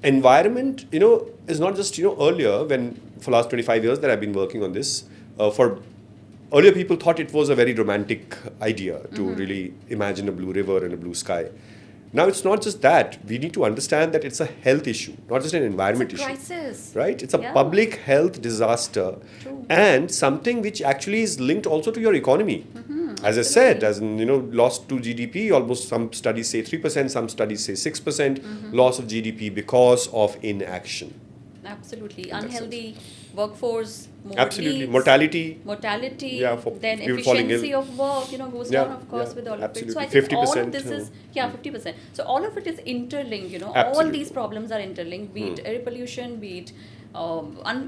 environment is not just earlier when for last 25 years that I've been working on this for earlier people thought it was a very romantic idea to really imagine a blue river and a blue sky. Now it's not just that. We need to understand that it's a health issue, not just an environment issue. Crisis. Right? It's a public health disaster. True. And something which actually is linked also to your economy. As I said, as in, loss to GDP, almost some studies say 3%, some studies say 6% loss of GDP because of inaction. Absolutely. Unhealthy workforce, more absolutely leaves, mortality, then efficiency of work goes down, of course, with all absolutely. of it. So I think 50%, all of this is 50%. So all of it is interlinked. Absolutely. All these problems are interlinked, be it air pollution, be it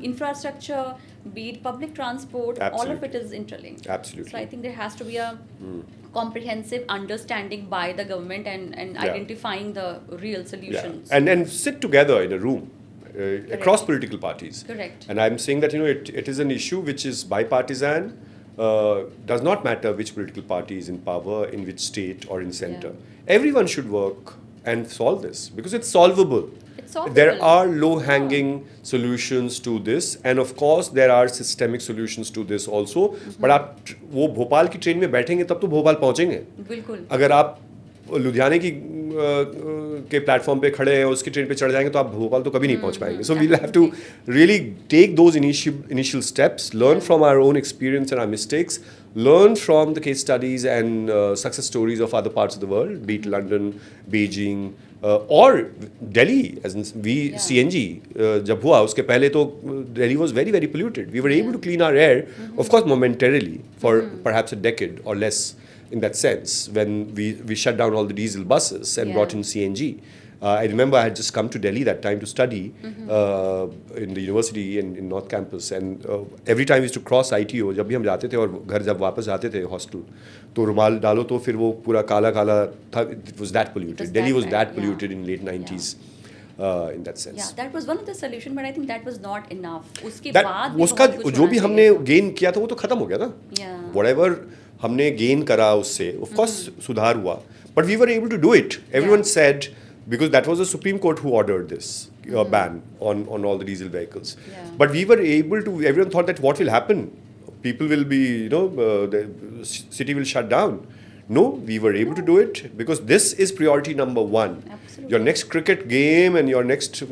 infrastructure, be it public transport. Absolutely. All of it is interlinked. Absolutely. So I think there has to be a comprehensive understanding by the government and identifying the real solutions. And sit together in a room. Across political parties. Correct. And I'm saying that it is an issue which is bipartisan. Does not matter which political party is in power, in which state or in center. Everyone should work and solve this because it's solvable. There are low-hanging solutions to this, and of course there are systemic solutions to this also. But आप वो भोपाल की train में बैठेंगे तब तो भोपाल पहुंचेंगे. बिल्कुल. अगर आप लुधियाने की के प्लेटफॉर्म पे खड़े हैं, उसकी ट्रेन पे चढ़ जाएंगे तो आप भोपाल तो कभी नहीं पहुंच पाएंगे. So we'll have to really take those initial steps, learn from our own experience and our mistakes, learn from the case studies and success stories of other parts of the world, be it London, Beijing, or Delhi. As in CNG जब हुआ उसके पहले तो Delhi was very very polluted. We were able to clean our air, of course momentarily, for perhaps a decade or less. In that sense, when we shut down all the diesel buses and brought in CNG. I remember I had just come to Delhi that time to study in the university in North Campus, and every time we used to cross ITO, जब भी हम जाते थे और घर जब वापस जाते थे हॉस्टल, तो रुमाल डालो तो फिर वो पूरा काला काला था. It was that polluted. Delhi was that polluted in late 90s. In that sense. Yeah, that was one of the solution, but I think that was not enough. उसके That बाद भी उसका बहुत कुछ जो होना भी चाहिए हमने था. गेन किया था वो तो खत्म हो गया था. Yeah. Whatever हमने गेन करा उससे, of course सुधार हुआ, but we were able to do it. Everyone said, because that was the Supreme Court who ordered this ban on all the diesel vehicles. Yeah. But we were able to. Everyone thought that what will happen? People will be, the city will shut down. No, we were able to do it because this is priority number one. Absolutely. Your next cricket game and your next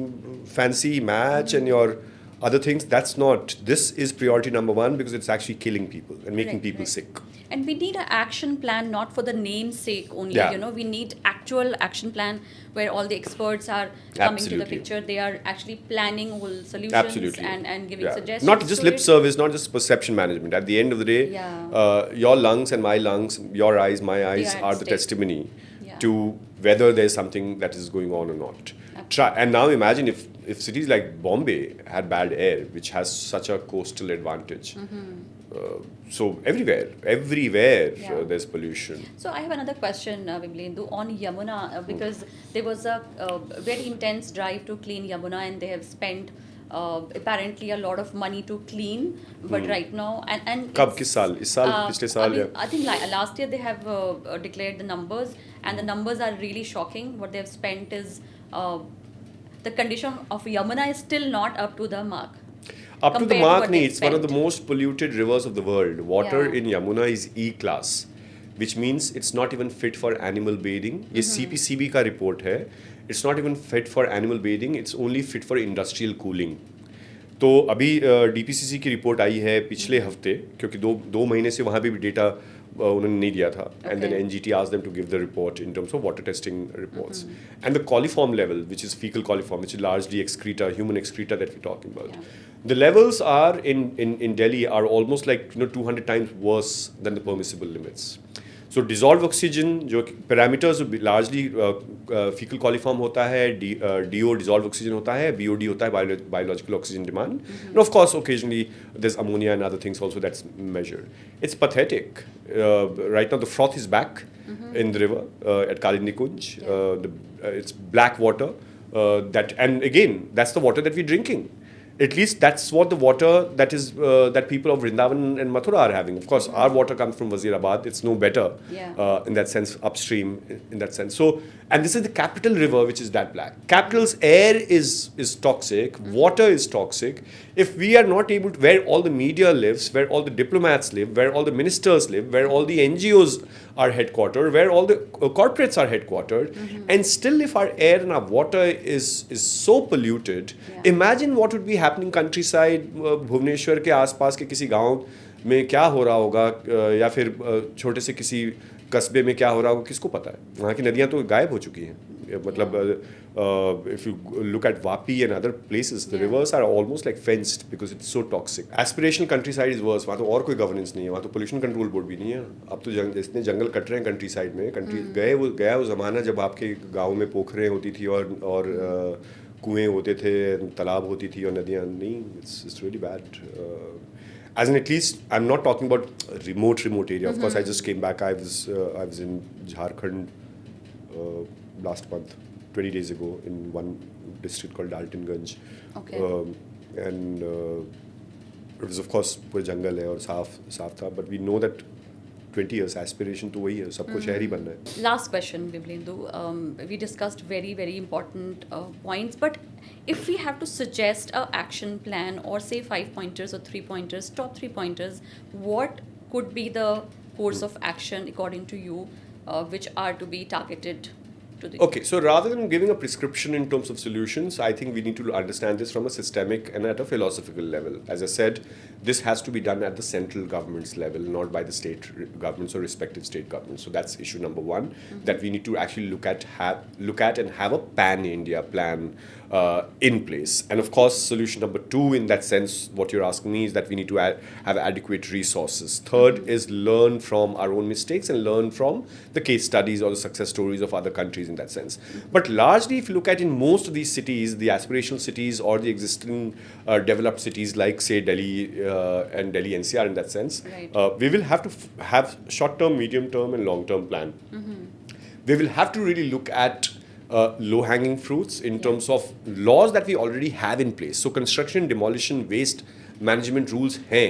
fancy match and your other things, that's not. This is priority number one because it's actually killing people and making people sick. And we need an action plan, not for the name's sake only. Yeah. We need actual action plan where all the experts are coming to the picture. They are actually planning whole solutions and giving suggestions. Not just lip service, not just perception management. At the end of the day, your lungs and my lungs, your eyes, my eyes are the testimony to whether there's something that is going on or not. And now imagine if cities like Bombay had bad air, which has such a coastal advantage. So everywhere there's pollution. So I have another question, Vimlendu, on Yamuna, because there was a very intense drive to clean Yamuna, and they have spent apparently a lot of money to clean. But right now, and कब किस साल? इस साल पिछले साल या? I think last year they have declared the numbers, and the numbers are really shocking. What they have spent is the condition of Yamuna is still not up to the mark. Up to the mark, nahi. It's one of the most polluted rivers of the world. Water in Yamuna is E class, which means it's not even fit for animal bathing. ये CPCB का report है. It's not even fit for animal bathing. It's only fit for industrial cooling. तो अभी DPCC की report आई है पिछले हफ्ते, क्योंकि दो महीने से वहाँ पे भी डेटा उन्होंने नहीं दिया था. And then NGT asked them to give the report in terms of water testing reports. And the coliform level, which is fecal coliform, which is largely excreta, human excreta that we're talking about. The levels are in Delhi are almost like 200 times worse than the permissible limits. So dissolved oxygen, जो parameters largely fecal coliform होता है, DO dissolved oxygen होता है, BOD होता है biological oxygen demand, and of course occasionally there's ammonia and other things also that's measured. It's pathetic. Right now the froth is back in the river at Kalini Kunj. It's black water and again that's the water that we're drinking. At least that's what the water that people of Vrindavan and Mathura are having. Of course, our water comes from Wazirabad. It's no better in that sense, upstream in that sense. So, and this is the capital river, which is that black. Capital's air is toxic. Water is toxic. If we are not able to, where all the media lives, where all the diplomats live, where all the ministers live, where all the NGOs are headquartered, where all the corporates are headquartered, and still if our air and our water is so polluted, imagine what would be happening countryside, Bhubaneswar के आसपास के किसी गांव में क्या हो रहा होगा, या फिर छोटे से किसी कस्बे में क्या हो रहा होगा, किसको पता है. वहाँ की नदियाँ तो गायब हो चुकी हैं. मतलब if you look at Vapi and other places, the rivers are almost like fenced because it's so toxic. Aspirational countryside is worse. वहाँ तो और कोई governance नहीं है, वहाँ तो pollution control board भी नहीं है. अब तो इतने जंगल कट रहे हैं countryside में. गया वो ज़माना जब आपके गाँव में पोखरें होती थी और कुएं होते थे, तालाब होती थी और नदियाँ नहीं. It's really bad. As in, at least I'm not talking about remote area. Of course, I just came back. I was in Jharkhand last month, 20 days ago, in one district called Daltonganj. Okay. And it was, of course, पूरा जंगल है और साफ था. But we know that 20 years aspiration तो वही है, सबको शहरी बनना है. Last question, Vimlendu. We discussed very, very important points, but if we have to suggest a action plan or say 5 pointers or 3 pointers, top 3 pointers, what could be the course of action according to you, which are to be targeted to the Okay, so rather than giving a prescription in terms of solutions, I think we need to understand this from a systemic and at a philosophical level. As I said, this has to be done at the central government's level, not by the state governments or respective state governments. So that's issue number one, that we need to actually look at and have a pan-India plan in place. And of course, solution number two in that sense, what you're asking me is that we need to have adequate resources. Third is learn from our own mistakes and learn from the case studies or the success stories of other countries in that sense. But largely, if you look at in most of these cities, the aspirational cities or the existing developed cities like say Delhi and Delhi NCR in that sense, Right. we will have to have short-term, medium-term and long-term plan. We will have to really look at low-hanging fruits in terms of laws that we already have in place. So construction, demolition, waste management rules हैं,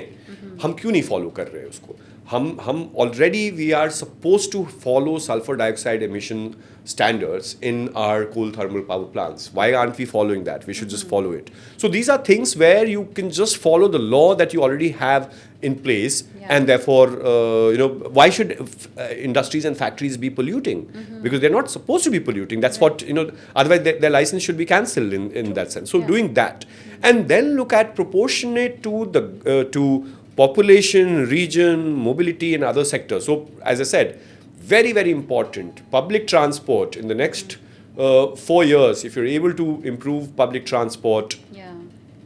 हम क्यों नहीं follow कर रहे हैं उसको? हम already we are supposed to follow sulfur dioxide emission standards in our coal thermal power plants. Why aren't we following that? We should just follow it. So these are things where you can just follow the law that you already have in place, and therefore, why should industries and factories be polluting? Because they're not supposed to be polluting. That's what, otherwise their license should be cancelled in that sense. So doing that. And then look at proportionate to the to population, region, mobility and other sectors. So as I said, very, very important. Public transport in the next 4 years, if you're able to improve public transport,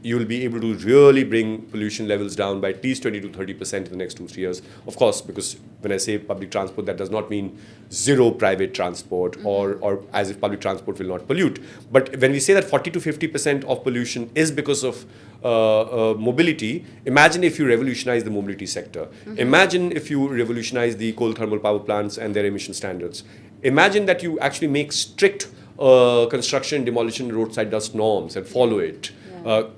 you will be able to really bring pollution levels down by at least 20 to 30% in the next 2-3 years. Of course, because when I say public transport, that does not mean zero private transport or as if public transport will not pollute. But when we say that 40 to 50% of pollution is because of mobility, imagine if you revolutionize the mobility sector. Imagine if you revolutionize the coal thermal power plants and their emission standards. Imagine that you actually make strict construction, demolition, roadside dust norms and follow it.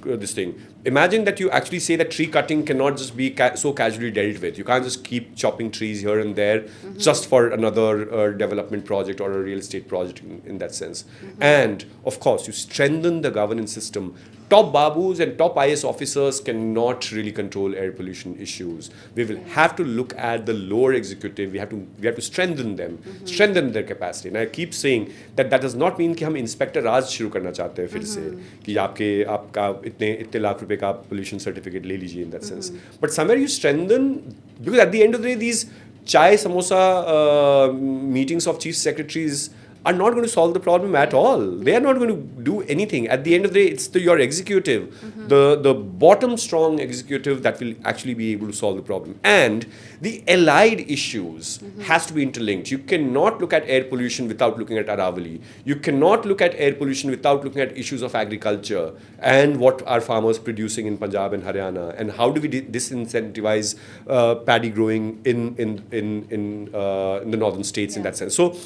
This thing. Imagine that you actually say that tree cutting cannot just be so casually dealt with. You can't just keep chopping trees here and there just for another development project or a real estate project in that sense. And of course, you strengthen the governance system. Top babus and top IS officers cannot really control air pollution issues. We will have to look at the lower executive. We have to strengthen them, strengthen their capacity. And I keep saying that does not mean कि हम inspector राज शुरू करना चाहते हैं फिर से कि आपका इतने लाख रुपए का pollution certificate ले लीजिए in that sense. But somewhere you strengthen, because at the end of the day, these chai samosa meetings of chief secretaries are not going to solve the problem at all. They are not going to do anything. At the end of the day, it's your executive, the bottom strong executive that will actually be able to solve the problem. And the allied issues has to be interlinked. You cannot look at air pollution without looking at Aravali. You cannot look at air pollution without looking at issues of agriculture and what are farmers producing in Punjab and Haryana, and how do we disincentivize paddy growing in the northern states in that sense. So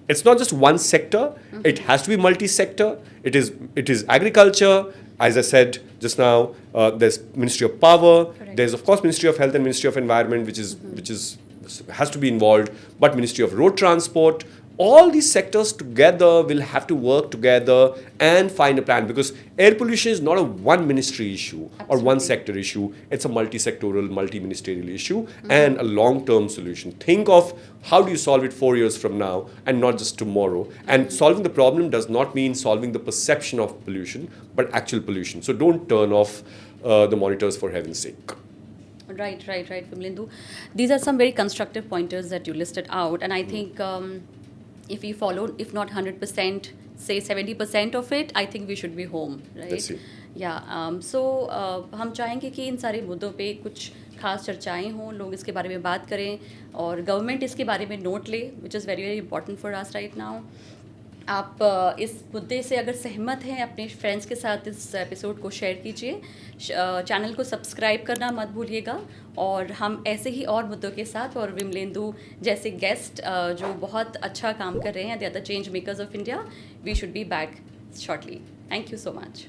it's not just one sector, it has to be multi-sector. It is agriculture, as I said just now, there's Ministry of Power, there's of course Ministry of Health and Ministry of Environment, which has to be involved, but Ministry of Road Transport. All these sectors together will have to work together and find a plan, because air pollution is not a one ministry issue or one sector issue. It's a multi-sectoral, multi-ministerial issue and a long-term solution. Think of how do you solve it 4 years from now and not just tomorrow. And solving the problem does not mean solving the perception of pollution, but actual pollution. So don't turn off the monitors for heaven's sake. Right, Vimlendu. These are some very constructive pointers that you listed out, and I think if we follow, if not 100%, say 70% of it, I think we should be home, right? Let's see. Yeah. So हम चाहेंगे कि इन सारे मुद्दों पे कुछ खास चर्चाएं हों, लोग इसके बारे में बात करें और गवर्नमेंट इसके बारे में नोट ले, which is very, very important for us right now. आप इस मुद्दे से अगर सहमत हैं, अपने फ्रेंड्स के साथ इस एपिसोड को शेयर कीजिए, चैनल को सब्सक्राइब करना मत भूलिएगा, और हम ऐसे ही और मुद्दों के साथ और विमलेंदु जैसे गेस्ट जो बहुत अच्छा काम कर रहे हैं, they are the change makers of India, we should be back shortly. Thank you so much.